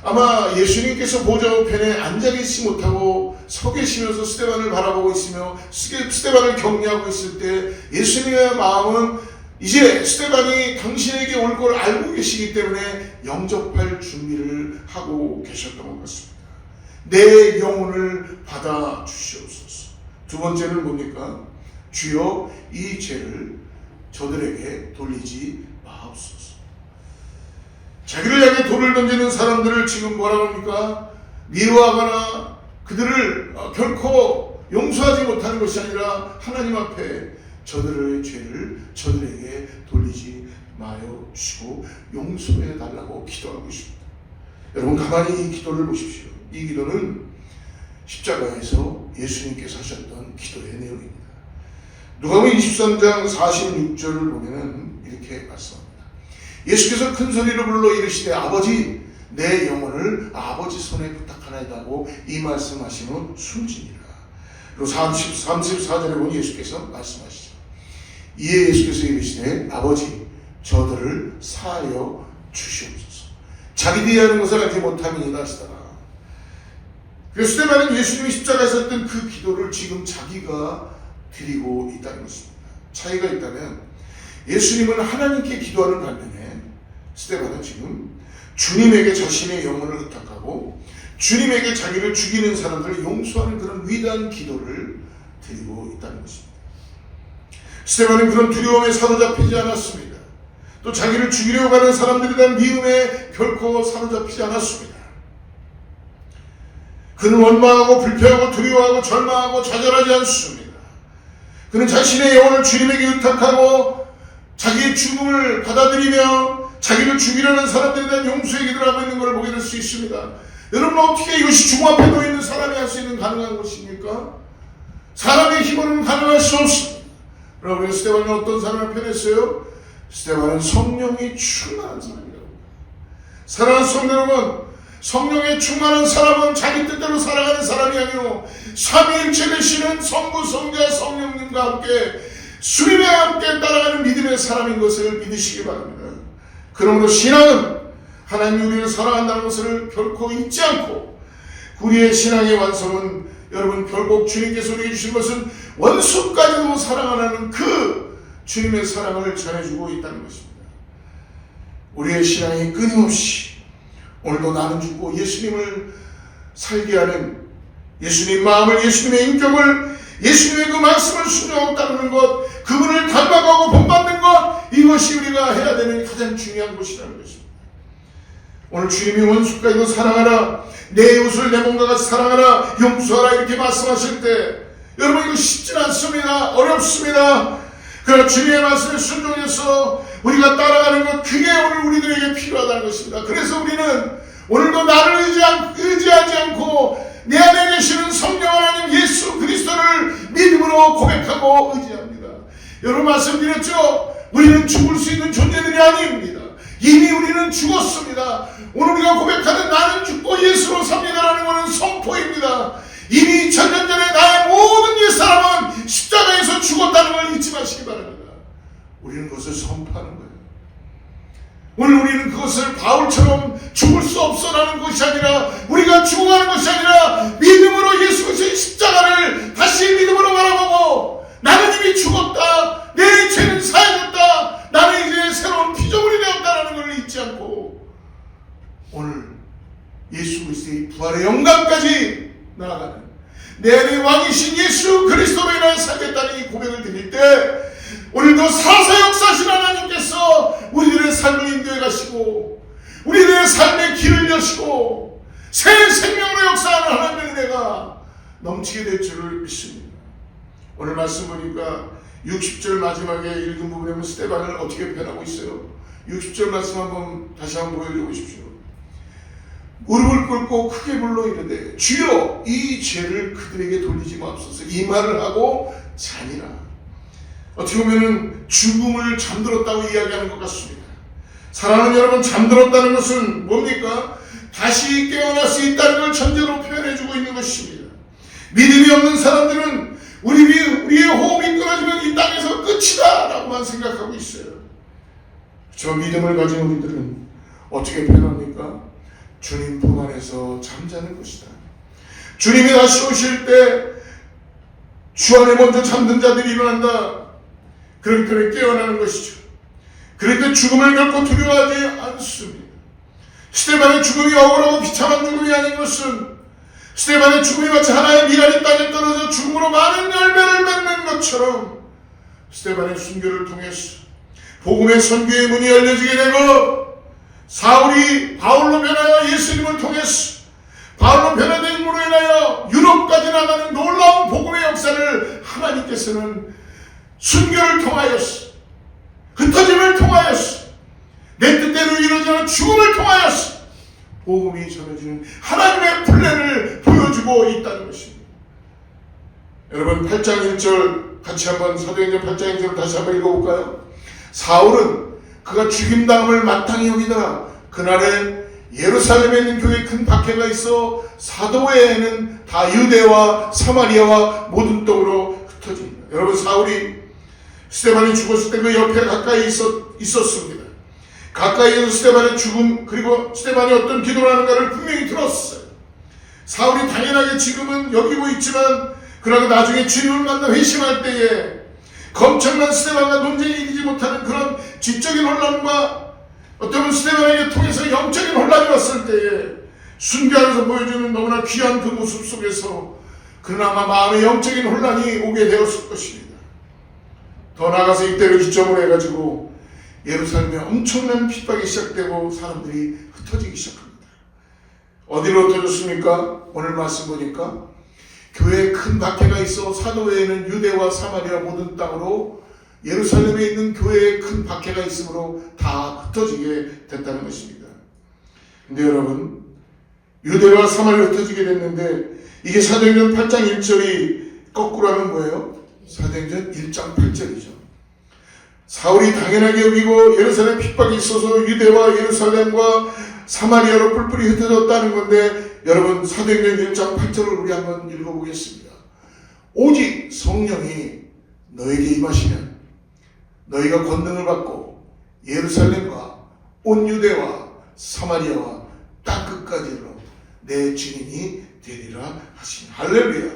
아마 예수님께서 보좌 우편에 앉아 계시지 못하고 서 계시면서 스데반을 바라보고 있으며 스데반을 격려하고 있을 때 예수님의 마음은 이제 스데반이 당신에게 올 걸 알고 계시기 때문에 영접할 준비를 하고 계셨던 것 같습니다. 내 영혼을 받아주시옵소서. 두 번째는 뭡니까? 주여 이 죄를 저들에게 돌리지 마옵소서. 자기를 향해 돌을 던지는 사람들을 지금 뭐라고 합니까? 미워하거나 그들을 결코 용서하지 못하는 것이 아니라 하나님 앞에 저들의 죄를 저들에게 돌리지 마여 주시고 용서해 달라고 기도하고 있습니다. 여러분 가만히 이 기도를 보십시오. 이 기도는 십자가에서 예수님께서 하셨던 기도의 내용입니다. 누가복음 23장 46절을 보면은 이렇게 말씀합니다. 예수께서 큰 소리로 불러 이르시되 아버지 내 영혼을 아버지 손에 부탁하나이다고 이 말씀하신 후 숨지니라. 그리고 34절에 보니 예수께서 말씀하시죠. 이에 예수께서 이르시되 아버지 저들을 사하여 주시옵소서. 자기들이 하는 것을 알지 못함이니이다 하시더라. 그래서 스데반은 예수님이 십자가에서 했던 그 기도를 지금 자기가 드리고 있다는 것입니다. 차이가 있다면 예수님은 하나님께 기도하는 반면에 스데반은 지금 주님에게 자신의 영혼을 의탁하고 주님에게 자기를 죽이는 사람들을 용서하는 그런 위대한 기도를 드리고 있다는 것입니다. 스데반은 그런 두려움에 사로잡히지 않았습니다. 또 자기를 죽이려고 하는 사람들에 대한 미움에 결코 사로잡히지 않았습니다. 그는 원망하고 불평하고 두려워하고 절망하고 좌절하지 않습니다. 그는 자신의 영혼을 주님에게 의탁하고 자기의 죽음을 받아들이며 자기를 죽이려는 사람들에 대한 용서의 기도를 하고 있는 것을 보게 될 수 있습니다. 여러분 어떻게 이것이 죽음 앞에 놓여 있는 사람이 할 수 있는 가능한 것입니까? 사람의 힘으로는 가능할 수 없습니다. 여러분 스데반은 어떤 사람을 표현했어요? 스데반은 성령이 충만한 사람이라고. 사랑하는 성도 여러분, 성령에 충만한 사람은 자기 뜻대로 살아가는 사람이 아니고 삼위일체 되시는 성부, 성자, 성령님과 함께 수임에 함께 따라가는 믿음의 사람인 것을 믿으시기 바랍니다. 그러므로 신앙은 하나님이 우리를 사랑한다는 것을 결코 잊지 않고 우리의 신앙의 완성은 여러분 결국 주님께서 우리에게 주신 것은 원수까지도 사랑하는 그 주님의 사랑을 전해주고 있다는 것입니다. 우리의 신앙이 끊임없이 오늘도 나는 죽고 예수님을 살게 하는 예수님 마음을, 예수님의 인격을, 예수님의 그 말씀을 순종하고 따르는 것, 그분을 닮아가고 본받는 것, 이것이 우리가 해야 되는 가장 중요한 것이라는 것입니다. 오늘 주님이 원수까지도 사랑하라, 내 이웃을 내 몸과 같이 사랑하라, 용서하라 이렇게 말씀하실 때 여러분 이거 쉽지 않습니다. 어렵습니다. 그러나 주님의 말씀에 순종해서 우리가 따라가는 것, 그게 오늘 우리들에게 필요하다는 것입니다. 그래서 우리는 오늘도 나를 의지하지 않고 내 안에 계시는 성령 하나님 예수 그리스도를 믿음으로 고백하고 의지합니다. 여러분 말씀드렸죠? 우리는 죽을 수 있는 존재들이 아닙니다. 이미 우리는 죽었습니다. 오늘 우리가 고백하는 나는 죽고 예수로 삽니다라는 것은 선포입니다. 이미 2000년 전에 나의 모든 옛사람은 십자가에서 죽었다는 걸 잊지 마시기 바랍니다. 우리는 그것을 선포하는 거예요. 오늘 우리는 그것을 바울처럼 죽을 수 없어라는 것이 아니라 우리가 죽어가는 것이 아니라 믿음으로 예수 그리스도의 십자가를 다시 믿음으로 바라보고 나는 이미 죽었다. 내 죄는 사해졌다. 나는 이제 새로운 피조물이 되었다는 걸 잊지 않고 오늘 예수 그리스도의 부활의 영광까지 나아가는 내 안에 왕이신 예수 그리스도로 인하여 살겠다는 이 고백을 드릴 때 오늘도 살아서 역사하신 하나님께서 우리들의 삶을 인도해 가시고 우리들의 삶의 길을 여시고 새 생명으로 역사하는 하나님의 은혜가 넘치게 될 줄을 믿습니다. 오늘 말씀 보니까 60절 마지막에 읽은 부분에 보면 스데반을 어떻게 표현하고 있어요? 60절 말씀 다시 한번 보여드려 보십시오. 무릎을 꿇고 크게 불러 이르되 주여 이 죄를 그들에게 돌리지 마옵소서. 이 말을 하고 자니라. 어떻게 보면 죽음을 잠들었다고 이야기하는 것 같습니다. 사랑하는 여러분, 잠들었다는 것은 뭡니까? 다시 깨어날 수 있다는 걸 전제로 표현해주고 있는 것입니다. 믿음이 없는 사람들은 우리의 호흡이 끊어지면 이 땅에서 끝이다 라고만 생각하고 있어요. 저 믿음을 가진 우리들은 어떻게 변합니까? 주님 품 안에서 잠자는 것이다. 주님이 다시 오실 때 주 안에 먼저 잠든 자들이 일어난다. 그렇기 때문에 깨어나는 것이죠. 그럴 때 죽음을 결코 두려워하지 않습니다. 스데반의 죽음이 억울하고 비참한 죽음이 아닌 것은 스데반의 죽음이 마치 하나의 미랄이 땅에 떨어져 죽음으로 많은 열매를 맺는 것처럼 스데반의 순교를 통해서 복음의 선교의 문이 열려지게 되고 사울이 바울로 변하여 예수님을 통해서 바울로 변화됨으로 인하여 유럽까지 나가는 놀라운 복음의 역사를 하나님께서는 순교를 통하여서 흩어짐을 통하여서 내 뜻대로 이루어지는 죽음을 통하여서 복음이 전해지는 하나님의 플랜을 보여주고 있다는 것입니다. 여러분 8장 1절 같이 한번 사도행전 8장 1절 다시 한번 읽어볼까요? 사울은 그가 죽임당함을 마땅히 여기더라. 그날에 예루살렘에 있는 교회에 큰 박해가 있어 사도회에는 다 유대와 사마리아와 모든 땅으로 흩어집니다. 여러분 사울이 스데반이 죽었을 때 그 옆에 가까이 있었습니다. 가까이에서 스데반의 죽음 그리고 스데반이 어떤 기도를 하는가를 분명히 들었어요. 사울이 당연하게 지금은 여기고 있지만 그러나 나중에 주님을 만나 회심할 때에 검청난 스데반과 논쟁이 이기지 못하는 그런 지적인 혼란과 어떤 스데반에게 통해서 영적인 혼란이 왔을 때에 순교하면서 보여주는 너무나 귀한 그 모습 속에서 그나마 마음의 영적인 혼란이 오게 되었을 것입니다. 더 나아가서 이때를 기점으로 해가지고 예루살렘에 엄청난 핍박이 시작되고 사람들이 흩어지기 시작합니다. 어디로 흩어졌습니까? 오늘 말씀 보니까 교회에 큰 박해가 있어 사도회에는 유대와 사마리아 모든 땅으로 예루살렘에 있는 교회에 큰 박해가 있으므로 다 흩어지게 됐다는 것입니다. 근데 여러분 유대와 사마리아 흩어지게 됐는데 이게 사도행전 8장 1절이 거꾸로 하면 뭐예요? 사도행전 1장 8절이죠. 사울이 당연하게 여기고 예루살렘 핍박이 있어서 유대와 예루살렘과 사마리아로 뿔뿔이 흩어졌다는 건데 여러분 사도행전 1장 8절을 우리 한번 읽어보겠습니다. 오직 성령이 너에게 임하시면 너희가 권능을 받고 예루살렘과 온 유대와 사마리아와 땅끝까지로 내 증인이 되리라 하시니 할렐루야.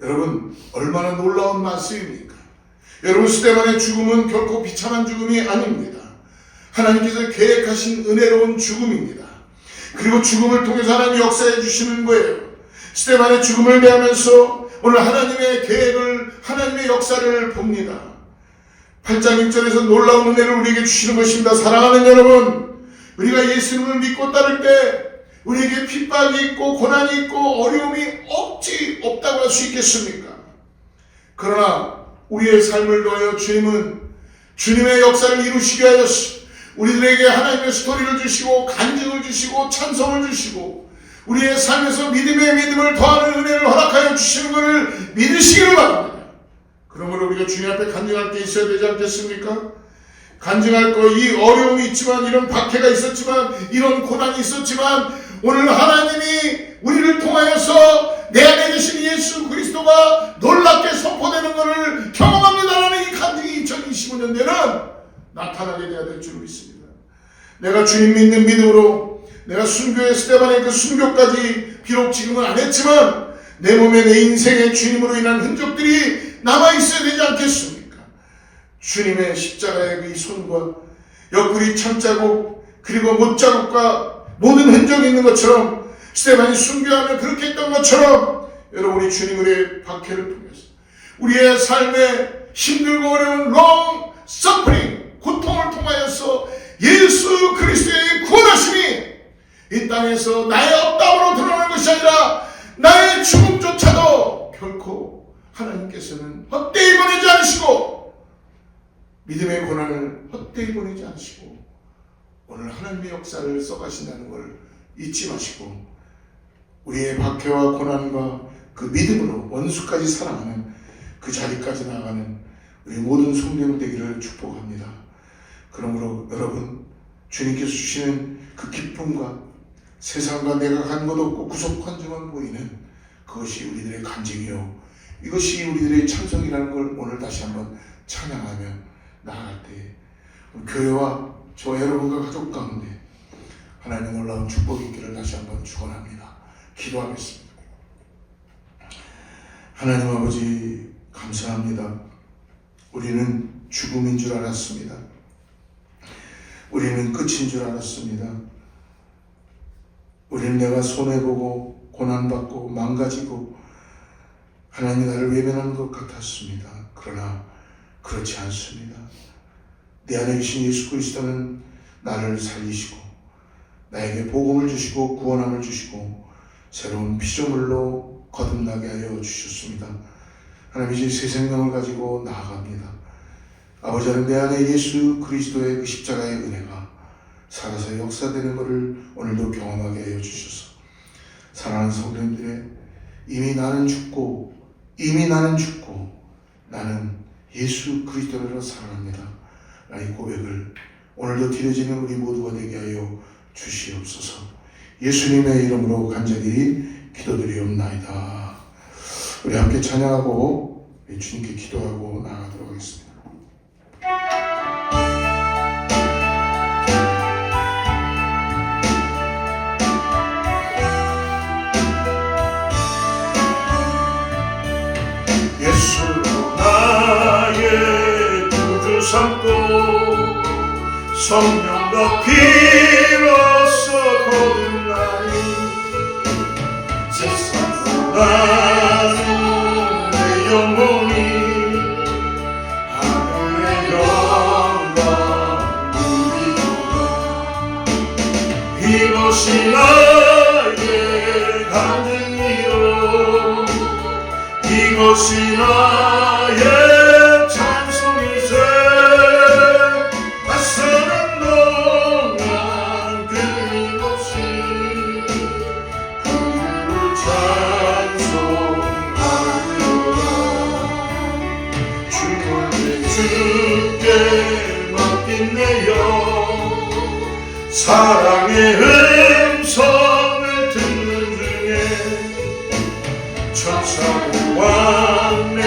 여러분 얼마나 놀라운 말씀입니까? 여러분 스데반의 죽음은 결코 비참한 죽음이 아닙니다. 하나님께서 계획하신 은혜로운 죽음입니다. 그리고 죽음을 통해서 하나님 역사해 주시는 거예요. 스데반의 죽음을 대하면서 오늘 하나님의 계획을 하나님의 역사를 봅니다. 8장 1절에서 놀라운 은혜를 우리에게 주시는 것입니다. 사랑하는 여러분, 우리가 예수님을 믿고 따를 때 우리에게 핍박이 있고 고난이 있고 어려움이 없다고 할 수 있겠습니까? 그러나 우리의 삶을 더하여 주님은 주님의 역사를 이루시게 하였으 우리들에게 하나님의 스토리를 주시고 간증을 주시고 찬송을 주시고 우리의 삶에서 믿음의 믿음을 더하는 은혜를 허락하여 주시는 것을 믿으시기를 바랍니다. 그러므로 우리가 주님 앞에 간증할 게 있어야 되지 않겠습니까? 간증할 거 이 어려움이 있지만 이런 박해가 있었지만 이런 고난이 있었지만 오늘 하나님이 우리를 통하여서 내 안에 계신 예수 그리스도가 놀랍게 선포되는 것을 경험합니다라는 이 간증이 2025년대는 나타나게 돼야 될 줄 믿습니다. 내가 주님 믿는 믿음으로 내가 순교의 스데반의 그 순교까지 비록 지금은 안 했지만 내 몸에 내 인생의 주님으로 인한 흔적들이 남아있어야 되지 않겠습니까? 주님의 십자가의 그 손과 옆구리 참자국 그리고 못자국과 모든 흔적이 있는 것처럼 스데반이 순교하며 그렇게 했던 것처럼 여러분 우리 주님의 박해를 통해서 우리의 삶에 힘들고 어려운 long suffering 고통을 통하여서 예수 그리스도의 구원하심이 이 땅에서 나의 업다움으로 드러나는 것이 아니라 나의 죽음조차도 결코 하나님께서는 헛되이 보내지 않으시고 믿음의 고난을 헛되이 보내지 않으시고 오늘 하나님의 역사를 써가신다는 걸 잊지 마시고 우리의 박해와 고난과 그 믿음으로 원수까지 사랑하는 그 자리까지 나아가는 우리 모든 성도들 되기를 축복합니다. 그러므로 여러분 주님께서 주시는 그 기쁨과 세상과 내가 간 것 없고 구속한지만 보이는 그것이 우리들의 간증이요 이것이 우리들의 찬송이라는 걸 오늘 다시 한번 찬양하며 나아갈 때 교회와 저 여러분과 가족 가운데 하나님의 놀라운 축복이 있기를 다시 한번 축원합니다. 기도하겠습니다. 하나님 아버지 감사합니다. 우리는 죽음인 줄 알았습니다. 우리는 끝인 줄 알았습니다. 우리는 내가 손해보고 고난받고 망가지고 하나님이 나를 외면하는 것 같았습니다. 그러나 그렇지 않습니다. 내 안에 계신 예수 그리스도는 나를 살리시고 나에게 복음을 주시고 구원함을 주시고 새로운 피조물로 거듭나게 하여 주셨습니다. 하나님 이제 새 생명을 가지고 나아갑니다. 아버지 하나님 내 안에 예수 그리스도의 그 십자가의 은혜가 살아서 역사되는 것을 오늘도 경험하게 하여 주셔서 사랑하는 성도님들의 이미 나는 죽고 나는 예수 그리스도로 살아갑니다. 이 고백을 오늘도 드려지는 우리 모두가 되게 하여 주시옵소서. 예수님의 이름으로 간절히 기도드리옵나이다. 우리 함께 찬양하고 주님께 기도하고 나아가도록 하겠습니다. 예수로 나의 구주 삼고 성령과 피로써 거듭나니 세상으로 나는 내 영혼이 하늘의 영광 누리도다. 이것이 나의 간증이요 이것이 나의 찬송이세. 낯서는 동안 끊임없이 그를 찬송하리로다. 주께 맡긴 내 영 사랑의 음성을 듣는 중에 천사고 왕래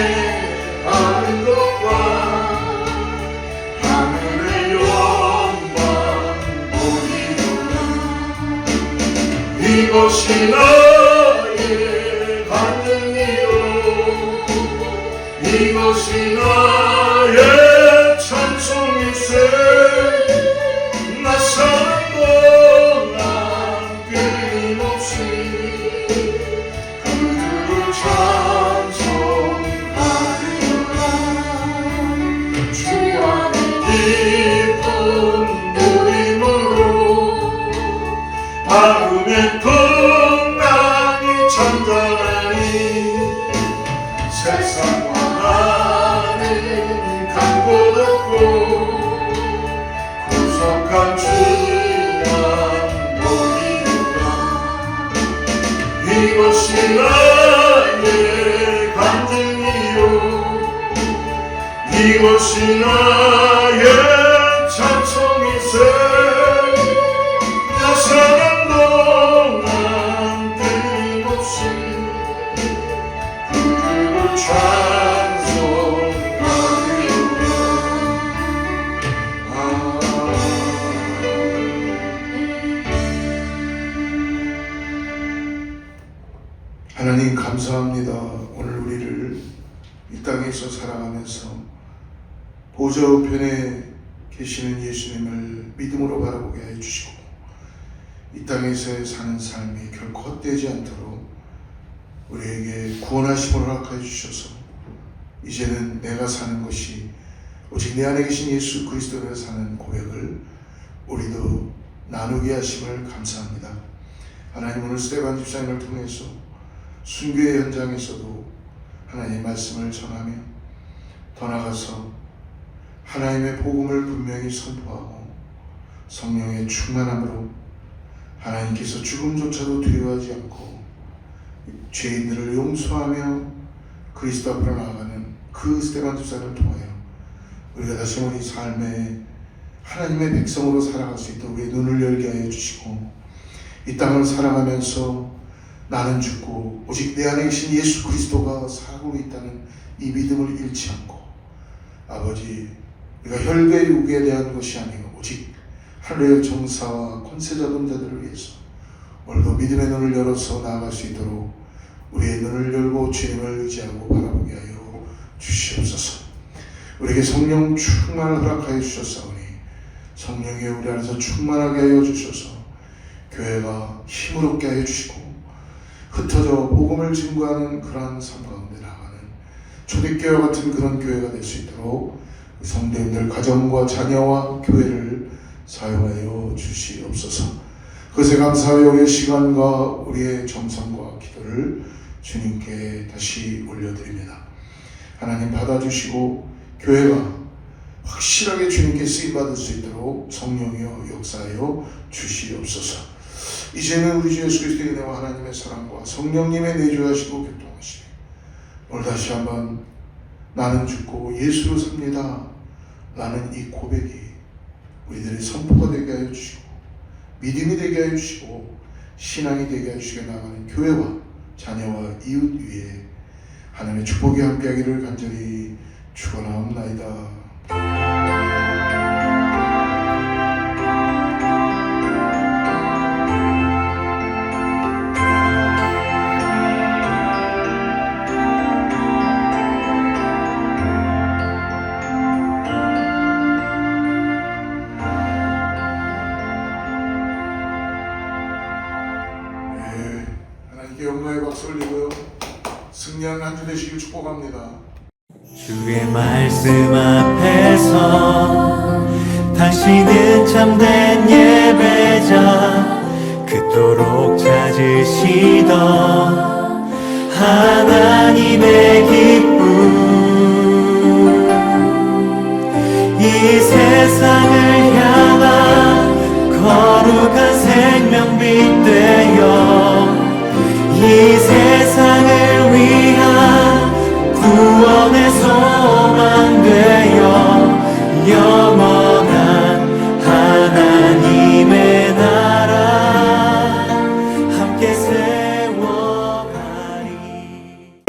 하는 것과 하늘의 영광 보리로다. 이것이 나의 간증이요 이것이 나의 찬송일세. 낯선 동안 끊임없이 찬송하리로다. 주 안에 기쁜 누림으로 마음의 풍랑이 잠잠하니 세상과 나는 간 곳 없고 구속한 주만 보이노라. 이것이 나의 간증이요 이것이 나의 찬송이세. 낯서는 동안 끊임없이 그를 찬송하리로다. 하나님 감사합니다. 오늘 우리를 이 땅에서 살아가면서 보좌 우편에 계시는 예수님을 믿음으로 바라보게 해주시고 이 땅에서 사는 삶이 결코 헛되지 않도록 우리에게 구원하심을 허락해 주셔서 이제는 내가 사는 것이 오직 내 안에 계신 예수 그리스도로 사는 고백을 우리도 나누게 하심을 감사합니다. 하나님 오늘 스테반 집사님을 통해서 순교의 현장에서도 하나님의 말씀을 전하며 더 나아가서 하나님의 복음을 분명히 선포하고 성령의 충만함으로 하나님께서 죽음조차도 두려워하지 않고 죄인들을 용서하며 그리스도 앞으로 나아가는 그 스테반 집사를 통하여 우리가 다시 한번 이 삶에 하나님의 백성으로 살아갈 수 있도록 우리의 눈을 열게 하여 주시고 이 땅을 살아가면서 나는 죽고 오직 내 안에 계신 예수 그리스도가 살고 있다는 이 믿음을 잃지 않고, 아버지, 우리가 혈계 육에 대한 것이 아니고 오직 하늘의 정사와 권세 잡은 자들을 위해서 오늘도 믿음의 눈을 열어서 나아갈 수 있도록 우리의 눈을 열고 주님을 의지하고 바라보게 하여 주시옵소서. 우리에게 성령 충만을 허락하여 주셨사오니 성령이 우리 안에서 충만하게 하여 주셔서 교회가 힘으롭게 하여 주시고 흩어져 복음을 증거하는 그러한 삶 가운데 나아가는 초대교회와 같은 그런 교회가 될 수 있도록 성도님들 가정과 자녀와 교회를 사용하여 주시옵소서. 그것에 감사하여 우리의 시간과 우리의 정성과 기도를 주님께 다시 올려드립니다. 하나님 받아주시고 교회가 확실하게 주님께 쓰임받을 수 있도록 성령이여 역사하여 주시옵소서. 이제는 우리 주 예수 그리스도의 은혜와 하나님의 사랑과 성령님의 내주하시고 교통하시니 오늘 다시 한번 나는 죽고 예수로 삽니다 라는 이 고백이 우리들의 선포가 되게 하여 주시고 믿음이 되게 하여 주시고 신앙이 되게 하여 주시게 나가는 교회와 자녀와 이웃 위에 하나님의 축복이 함께하기를 간절히 축원하옵나이다. 영광의 박수 올리고요. 승리한 한 주 되시길 축복합니다. 주의 말씀 앞에서 당신은 참된 예배자, 그토록 찾으시던 하나님의 기쁨, 이 세상을